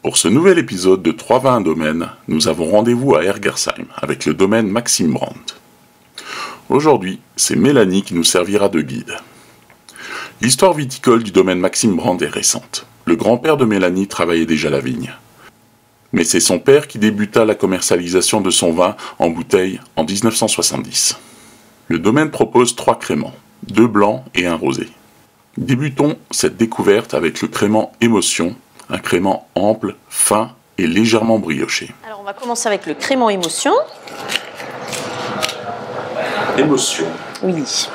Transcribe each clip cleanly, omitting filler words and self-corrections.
Pour ce nouvel épisode de 3 vins un domaine, nous avons rendez-vous à Ergersheim avec le domaine Maxim Brandt. Aujourd'hui, c'est Mélanie qui nous servira de guide. L'histoire viticole du domaine Maxim Brandt est récente. Le grand-père de Mélanie travaillait déjà la vigne. Mais c'est son père qui débuta la commercialisation de son vin en bouteille en 1970. Le domaine propose 3 créments, 2 blancs et 1 rosé. Débutons cette découverte avec le crément Émotion, un crément ample, fin et légèrement brioché. Alors on va commencer avec le crément Émotion. Émotion. Oui.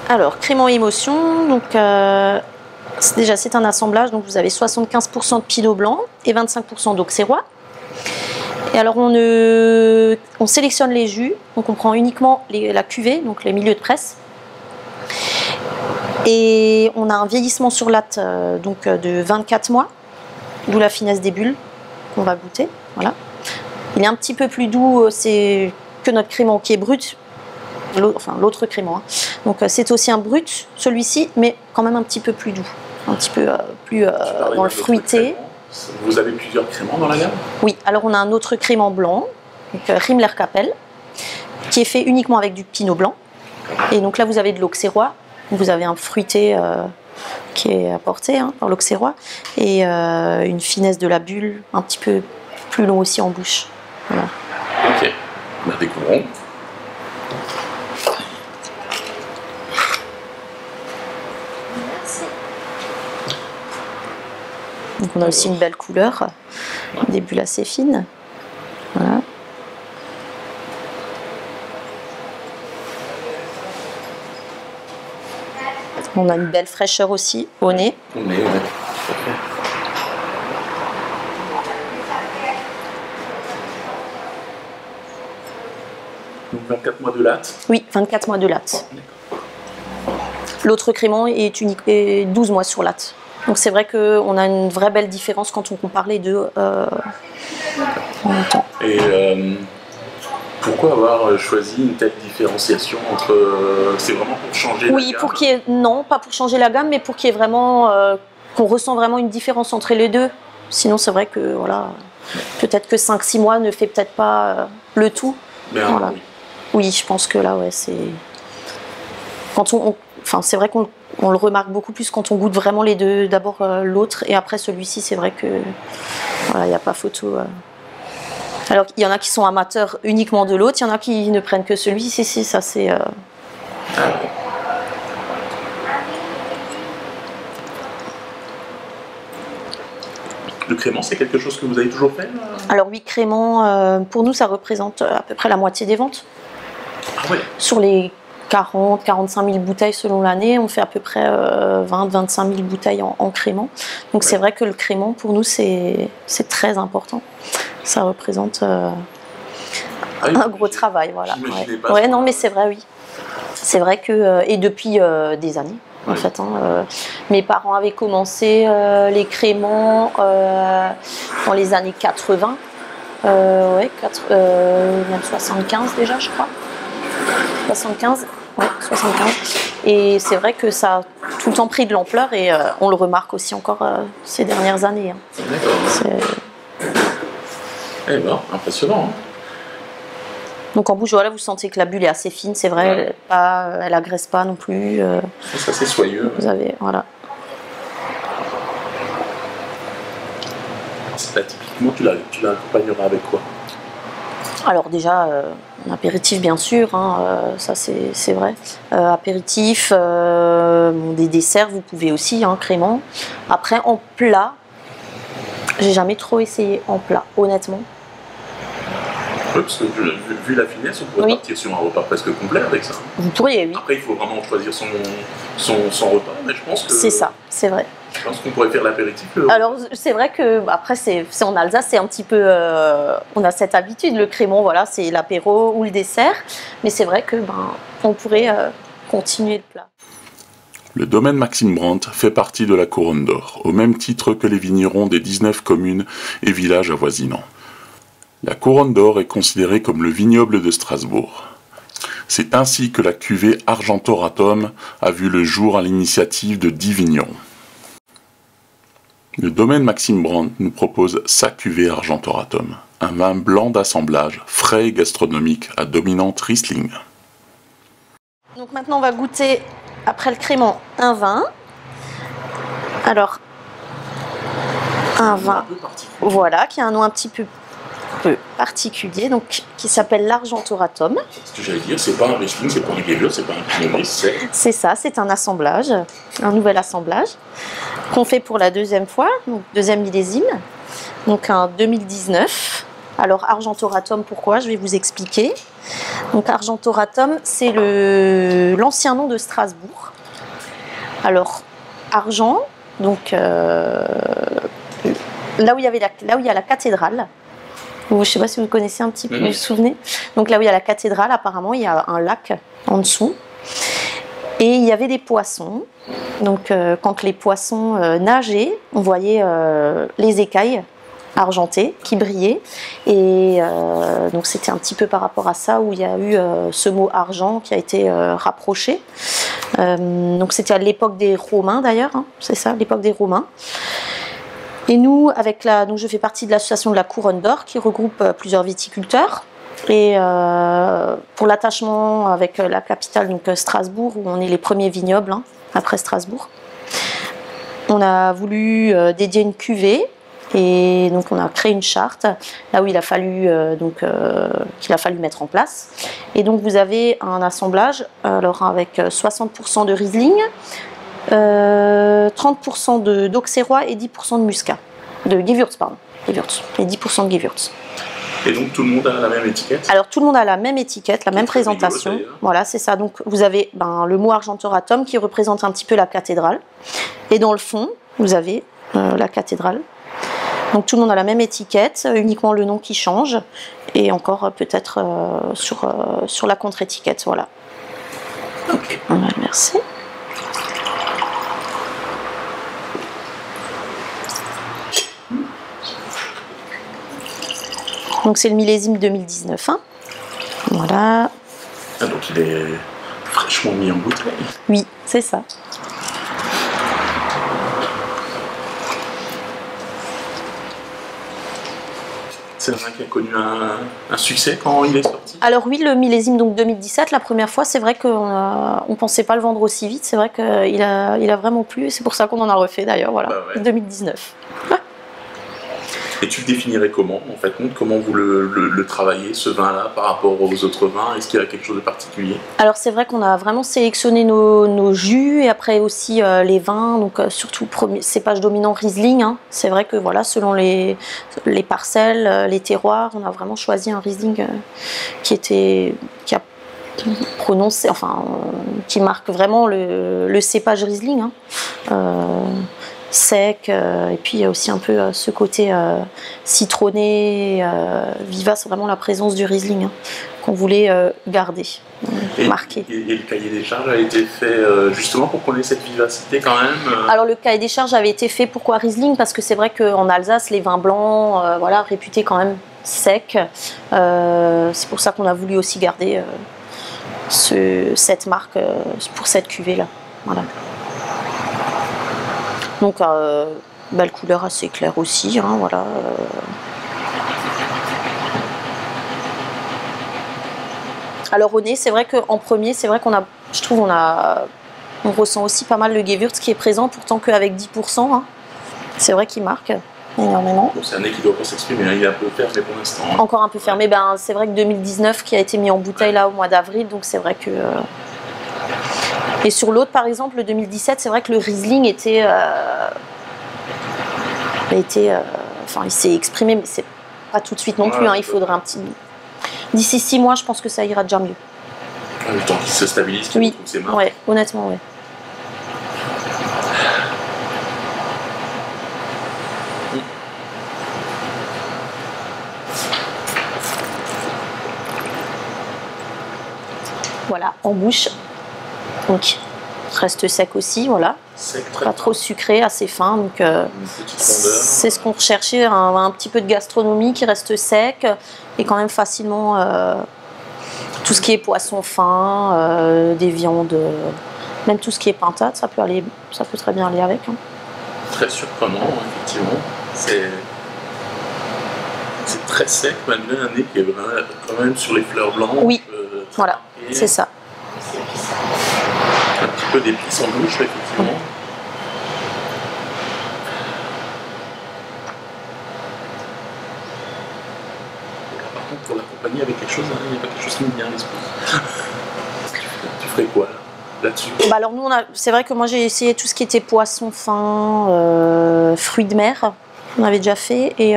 Alors crément Émotion, donc c'est un assemblage, donc vous avez 75% de pinot blanc et 25% d'auxerrois. Et alors on sélectionne les jus, donc on prend uniquement la cuvée, donc les milieux de presse. Et on a un vieillissement sur latte de 24 mois, d'où la finesse des bulles qu'on va goûter. Voilà. Il est un petit peu plus doux que notre crément qui est brut, l'autre crément. Hein. Donc c'est aussi un brut, celui-ci, mais quand même un petit peu plus doux, un petit peu plus dans le fruité. Vous avez plusieurs créments dans la gamme? Oui, alors on a un autre crément blanc, donc Rimmler-Kapelle, qui est fait uniquement avec du pinot blanc. Et donc là vous avez de l'auxerrois. Vous avez un fruité qui est apporté par l'auxerrois et une finesse de la bulle un petit peu plus long aussi en bouche. Voilà. Ok, on la découvrons. Merci. Donc on a aussi une belle couleur, des bulles assez fines. Voilà. On a une belle fraîcheur aussi au nez. Au nez, ouais. Donc 24 mois de latte? Oui, 24 mois de latte. L'autre crément est 12 mois sur latte. Donc c'est vrai qu'on a une vraie belle différence quand on compare les deux en même temps. Et pourquoi avoir choisi une telle différenciation entre... c'est vraiment pour changer la gamme? Oui, pour qu'il y ait... Non, pas pour changer la gamme, mais pour qu'il y ait vraiment... qu'on ressent vraiment une différence entre les deux. Sinon, c'est vrai que, voilà... Peut-être que 5-6 mois ne fait peut-être pas le tout. Mais voilà. oui. Oui, je pense que là, ouais, c'est... Quand Enfin, c'est vrai qu'on le remarque beaucoup plus quand on goûte vraiment les deux. D'abord l'autre et après celui-ci, c'est vrai que... Voilà, il n'y a pas photo... Alors, il y en a qui sont amateurs uniquement de l'autre, il y en a qui ne prennent que celui-ci, ça c'est... Le crément, c'est quelque chose que vous avez toujours fait? Alors oui, crément, pour nous, ça représente à peu près la moitié des ventes. Ah ouais. Sur les 40-45 000 bouteilles selon l'année, on fait à peu près 20-25 000 bouteilles en crément. Donc c'est vrai que le crément, pour nous, c'est très important. Ça représente un gros travail, voilà. Ouais, non, mais c'est vrai, oui. C'est vrai que... et depuis des années, en fait. Mes parents avaient commencé les créments dans les années 80. Même 75 déjà, je crois. 75, ouais, 75. Et c'est vrai que ça a tout le temps pris de l'ampleur et on le remarque aussi encore ces dernières années. D'accord. Eh ben, impressionnant. Donc en bouche, voilà, vous sentez que la bulle est assez fine, c'est vrai, elle agresse pas non plus. C'est assez soyeux. Vous avez, voilà. Là, typiquement, tu l'accompagneras avec quoi? Alors déjà, un apéritif bien sûr, ça c'est vrai. Apéritif, des desserts, vous pouvez aussi, crément. Après, en plat, j'ai jamais trop essayé en plat, honnêtement. Oui, parce que vu la finesse, on pourrait partir sur un repas presque complet avec ça. Vous pourriez, oui. Après, il faut vraiment choisir son repas, mais je pense que... C'est ça, c'est vrai. Je pense qu'on pourrait faire l'apéritif. Alors, c'est vrai que, après, c'est en Alsace, c'est un petit peu... on a cette habitude, le crément, voilà, c'est l'apéro ou le dessert. Mais c'est vrai que, on pourrait continuer le plat. Le domaine Maxim Brandt fait partie de la Couronne d'Or, au même titre que les vignerons des 19 communes et villages avoisinants. La Couronne d'Or est considérée comme le vignoble de Strasbourg. C'est ainsi que la cuvée Argentoratum a vu le jour à l'initiative de 10 vignerons. Le domaine Maxime Brandt nous propose sa cuvée Argentoratum, un vin blanc d'assemblage, frais et gastronomique à dominante Riesling. Donc maintenant on va goûter, après le crément, un vin. Alors, un vin, voilà, qui a un nom un petit peu particulier, donc qui s'appelle l'Argentoratum. Ce que j'allais dire, c'est pas un Riesling, c'est pas un Gewürz, c'est pas un Pinot Gris, c'est ça, c'est un assemblage, un nouvel assemblage qu'on fait pour la deuxième fois, donc deuxième millésime, donc en 2019. Alors Argentoratum, pourquoi? Je vais vous expliquer. Donc Argentoratum, c'est l'ancien nom de Strasbourg. Alors Argent, donc là où il y a la cathédrale. Je ne sais pas si vous connaissez un petit peu, vous vous souvenez. Donc là où il y a la cathédrale, apparemment, il y a un lac en dessous. Et il y avait des poissons. Donc quand les poissons nageaient, on voyait les écailles argentées qui brillaient. Et donc c'était un petit peu par rapport à ça où il y a eu ce mot argent qui a été rapproché. Donc c'était à l'époque des Romains d'ailleurs, hein, c'est ça, l'époque des Romains. Et nous, donc je fais partie de l'association de la Couronne d'Or qui regroupe plusieurs viticulteurs. Et pour l'attachement avec la capitale, donc Strasbourg, où on est les premiers vignobles, hein, après Strasbourg, on a voulu dédier une cuvée. Et donc on a créé une charte, là où il a fallu qu'il a fallu mettre en place. Et donc vous avez un assemblage, alors avec 60% de Riesling, 30% d'Auxerrois et 10% de Muscat, de Gewürz, pardon, Gewürz, et 10% de Gewürz. Et donc tout le monde a la même étiquette? Alors tout le monde a la même étiquette, la même présentation. Voilà, c'est ça. Donc vous avez le mot Argentoratum qui représente un petit peu la cathédrale. Et dans le fond, vous avez la cathédrale. Donc tout le monde a la même étiquette, uniquement le nom qui change. Et encore peut-être sur la contre-étiquette, voilà. Ok. Merci. Donc c'est le millésime 2019. Hein. Voilà. Ah, donc il est fraîchement mis en bouteille. Oui, c'est ça. C'est un vin qui a connu un succès quand il est sorti? Alors oui, le millésime donc 2017, la première fois, c'est vrai qu'on ne pensait pas le vendre aussi vite. C'est vrai qu'il a vraiment plu et c'est pour ça qu'on en a refait d'ailleurs, voilà, bah ouais. 2019. Et tu le définirais comment, en fait? Comment vous le travaillez, ce vin-là, par rapport aux autres vins? Est-ce qu'il y a quelque chose de particulier? Alors c'est vrai qu'on a vraiment sélectionné nos jus et après aussi les vins, donc surtout cépage dominant Riesling. Hein. C'est vrai que voilà, selon les parcelles, les terroirs, on a vraiment choisi un Riesling qui a prononcé, enfin, qui marque vraiment le cépage Riesling. Hein. Sec, et puis il y a aussi un peu ce côté citronné, vivace, vraiment la présence du Riesling hein, qu'on voulait garder, marquer. Et le cahier des charges a été fait justement pour qu'on ait cette vivacité quand même Alors le cahier des charges avait été fait, pourquoi Riesling? Parce que c'est vrai qu'en Alsace, les vins blancs, voilà, réputés quand même secs, c'est pour ça qu'on a voulu aussi garder cette marque pour cette cuvée-là. Voilà. Donc, belle couleur assez claire aussi, hein, voilà. Alors au nez, c'est vrai qu'en premier, c'est vrai qu'on a, je trouve, on ressent aussi pas mal le Gewürz qui est présent, pourtant qu'avec 10%, hein. C'est vrai qu'il marque énormément. Bon, c'est un nez qui doit pas s'exprimer, hein, il est un peu fermé pour l'instant. Hein. Encore un peu fermé, ben, c'est vrai que 2019 qui a été mis en bouteille là au mois d'avril, donc c'est vrai que... Et sur l'autre, par exemple, le 2017, c'est vrai que le Riesling était... enfin, il s'est exprimé, mais c'est pas tout de suite non plus. Hein, il faudrait un petit... D'ici 6 mois, je pense que ça ira déjà mieux. Le temps qu'il se stabilise, qu'il retrouve ses marques. Ouais, honnêtement, ouais. Voilà, en bouche. Donc, reste sec aussi, voilà. Sec, pas trop sucré, assez fin. Donc, c'est ce qu'on recherchait, un petit peu de gastronomie qui reste sec et quand même facilement tout ce qui est poisson fin, des viandes, même tout ce qui est pintade, ça peut très bien aller avec. Hein. très surprenant, effectivement. C'est très sec, malgré un nez qui est vraiment, quand même sur les fleurs blanches. Oui, voilà, c'est ça. Un petit peu d'épices en bouche, effectivement. Par contre, pour l'accompagner avec quelque chose, il n'y a pas quelque chose qui me vient à l'esprit. Tu ferais quoi là-dessus? Bah alors nous, c'est vrai que moi j'ai essayé tout ce qui était poisson fin, fruits de mer, on avait déjà fait, et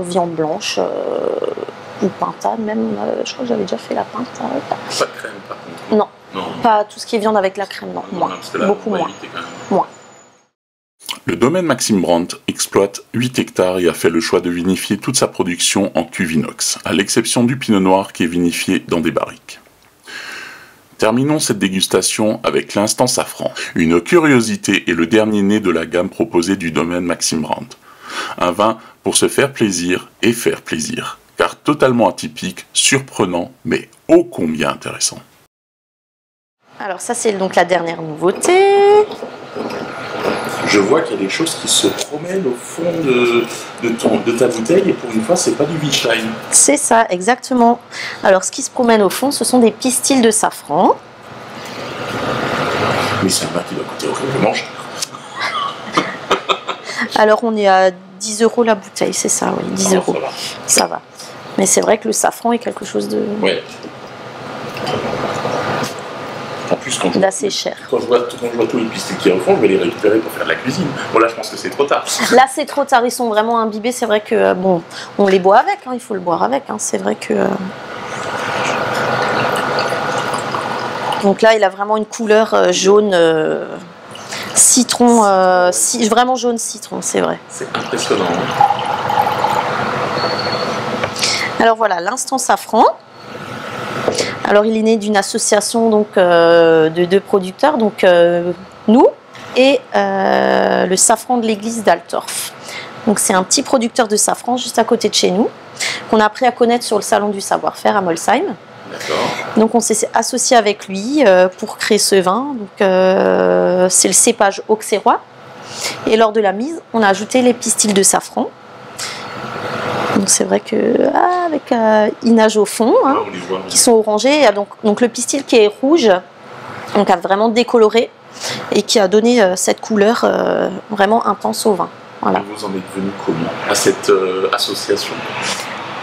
viande blanche, ou pintade même, je crois que j'avais déjà fait la pintade. Pas de crème par contre? Non, non, pas tout ce qui est viande avec la crème, non, moins, là, beaucoup moins. Moins. Le domaine Maxime Brandt exploite 8 hectares et a fait le choix de vinifier toute sa production en cuve inox, à l'exception du pinot noir qui est vinifié dans des barriques. Terminons cette dégustation avec l'instant safran, une curiosité et le dernier né de la gamme proposée du domaine Maxime Brandt. Un vin pour se faire plaisir et faire plaisir, car totalement atypique, surprenant, mais ô combien intéressant. Alors ça c'est donc la dernière nouveauté. Je vois qu'il y a des choses qui se promènent au fond de ta bouteille et pour une fois c'est pas du Vichheim. C'est ça, exactement. Alors ce qui se promène au fond, ce sont des pistils de safran. Mais c'est un vin qui doit coûter horriblement cher. Alors on est à 10 € la bouteille, c'est ça, oui, 10 €. Ça va. Mais c'est vrai que le safran est quelque chose de... Ouais. En plus, d'assez cher. Quand je vois tous les pistils qui refont, je vais les récupérer pour faire de la cuisine. Bon, là, je pense que c'est trop tard. Là, c'est trop tard. Ils sont vraiment imbibés. C'est vrai que, bon, on les boit avec. Hein, il faut le boire avec. Hein, c'est vrai que... Donc là, il a vraiment une couleur jaune citron. Vraiment jaune citron, c'est vrai. C'est impressionnant. Alors voilà, l'instant safran. Alors il est né d'une association donc, de 2 producteurs, donc nous et le safran de l'église d'Altorf. Donc c'est un petit producteur de safran juste à côté de chez nous, qu'on a appris à connaître sur le salon du savoir-faire à Molsheim. Donc on s'est associé avec lui pour créer ce vin. C'est le cépage auxerrois. Et lors de la mise, on a ajouté les pistils de safran. Donc c'est vrai que avec ils nagent au fond, hein, qui sont orangés. Donc le pistil qui est rouge, donc a vraiment décoloré et qui a donné cette couleur vraiment intense au vin. Voilà. Vous en êtes venu comment à cette association?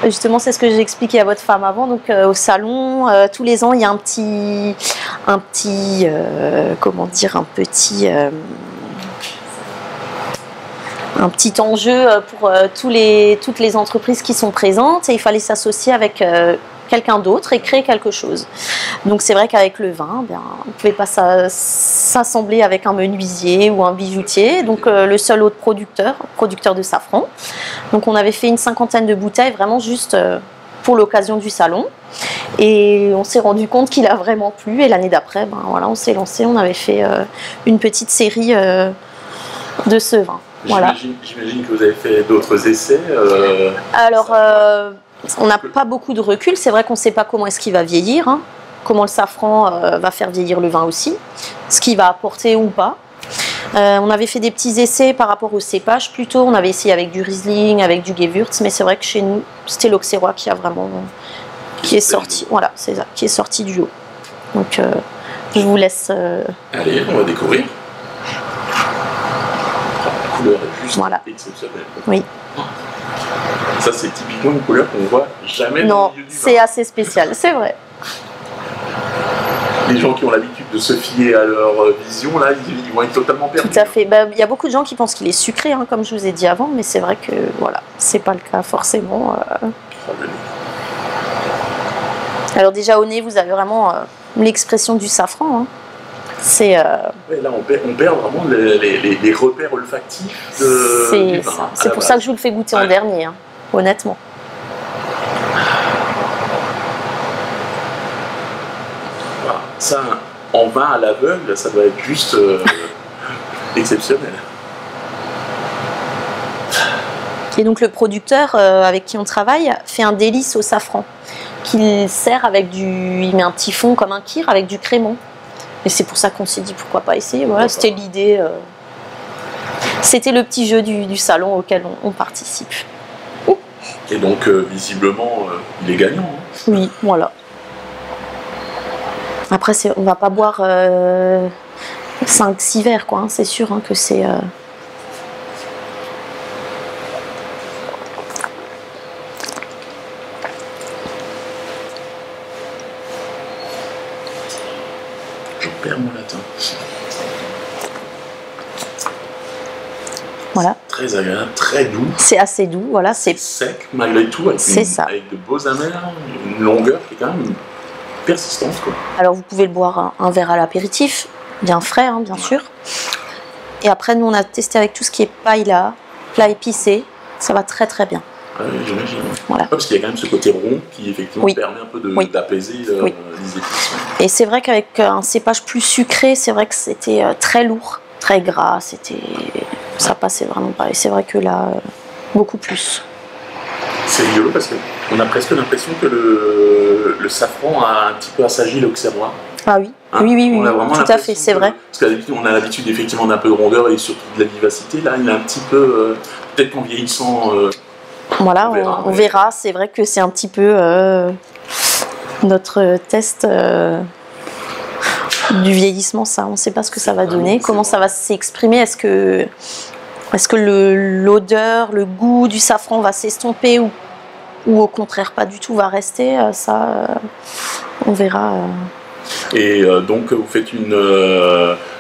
Justement, c'est ce que j'ai expliqué à votre femme avant. Donc au salon, tous les ans, il y a un petit enjeu pour toutes les entreprises qui sont présentes et il fallait s'associer avec quelqu'un d'autre et créer quelque chose. Donc c'est vrai qu'avec le vin, on ne pouvait pas s'assembler avec un menuisier ou un bijoutier, donc le seul autre producteur de safran. Donc on avait fait une 50aine de bouteilles vraiment juste pour l'occasion du salon et on s'est rendu compte qu'il a vraiment plu et l'année d'après, voilà, on s'est lancé, on avait fait une petite série de ce vin. Voilà. J'imagine que vous avez fait d'autres essais. Alors, on n'a pas beaucoup de recul. C'est vrai qu'on ne sait pas comment est-ce qu'il va vieillir, hein, comment le safran va faire vieillir le vin aussi, ce qu'il va apporter ou pas. On avait fait des petits essais par rapport au cépage plutôt. On avait essayé avec du Riesling, avec du Gewürz, mais c'est vrai que chez nous, c'était l'Auxerrois qui a vraiment, qui est sorti. Voilà, c'est ça, qui est sorti du lot. Donc, je vous laisse. Allez, on va découvrir. Couleur est juste exceptionnelle. Oui. Ça c'est typiquement une couleur qu'on voit jamais non, dans le milieu du vin. C'est assez spécial, c'est vrai. Les gens qui ont l'habitude de se fier à leur vision, là, ils vont être totalement perdus. Tout à fait. Il y a beaucoup de gens qui pensent qu'il est sucré, hein, comme je vous ai dit avant, mais c'est vrai que voilà, c'est pas le cas forcément. Alors déjà au nez, vous avez vraiment l'expression du safran. Hein. C'est ouais, là, on perd vraiment les repères olfactifs du vin. C'est pour ça que je vous le fais goûter en dernier, hein, honnêtement. Voilà. Ça, en vin à l'aveugle, ça doit être juste exceptionnel. Et donc le producteur avec qui on travaille fait un délice au safran qu'il sert avec il met un petit fond comme un kir avec du crémant. Et c'est pour ça qu'on s'est dit pourquoi pas essayer. Voilà, c'était l'idée. C'était le petit jeu du salon auquel on participe. Et donc, visiblement, il est gagnant. Hein. Oui, voilà. Après, on va pas boire 5-6 verres, quoi. Hein, c'est sûr hein, que c'est... Je perds mon latin. Voilà. Très agréable, très doux. C'est assez doux, voilà. C'est sec malgré tout, avec de beaux amers, une longueur qui est quand même persistante. Quoi. Alors vous pouvez le boire un verre à l'apéritif, bien frais, hein, bien sûr. Et après, nous on a testé avec tout ce qui est paella, plat épicé, ça va très très bien. J'imagine. Voilà. Parce qu'il y a quand même ce côté rond qui effectivement permet un peu d'apaiser les épices. Et c'est vrai qu'avec un cépage plus sucré, c'est vrai que c'était très lourd, très gras, ça passait vraiment pas. Et c'est vrai que là, beaucoup plus. C'est rigolo parce qu'on a presque l'impression que le safran a un petit peu assagi l'auxerrois. Ah oui, hein, oui, tout à fait, c'est vrai. Parce qu'habitude, on a l'habitude effectivement d'un peu de rondeur et surtout de la vivacité. Là, il a un petit peu, peut-être qu'en vieillissant... voilà, on verra. C'est vrai que c'est un petit peu notre test du vieillissement, ça. On ne sait pas ce que ça va donner, comment ça va s'exprimer. Est-ce que l'odeur, le goût du safran va s'estomper ou au contraire pas du tout va rester? Ça, on verra. Et donc vous faites une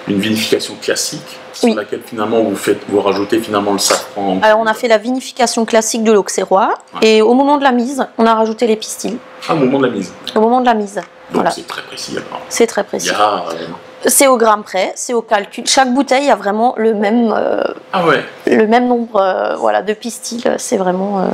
vinification classique sur laquelle finalement vous rajoutez finalement le safran. Alors on a fait la vinification classique de l'auxerrois et au moment de la mise, on a rajouté les pistils. Ah, au moment de la mise. Au moment de la mise. Donc c'est très précis alors. C'est très précis. C'est au gramme près, c'est au calcul. Chaque bouteille a vraiment le même nombre de pistils. C'est vraiment.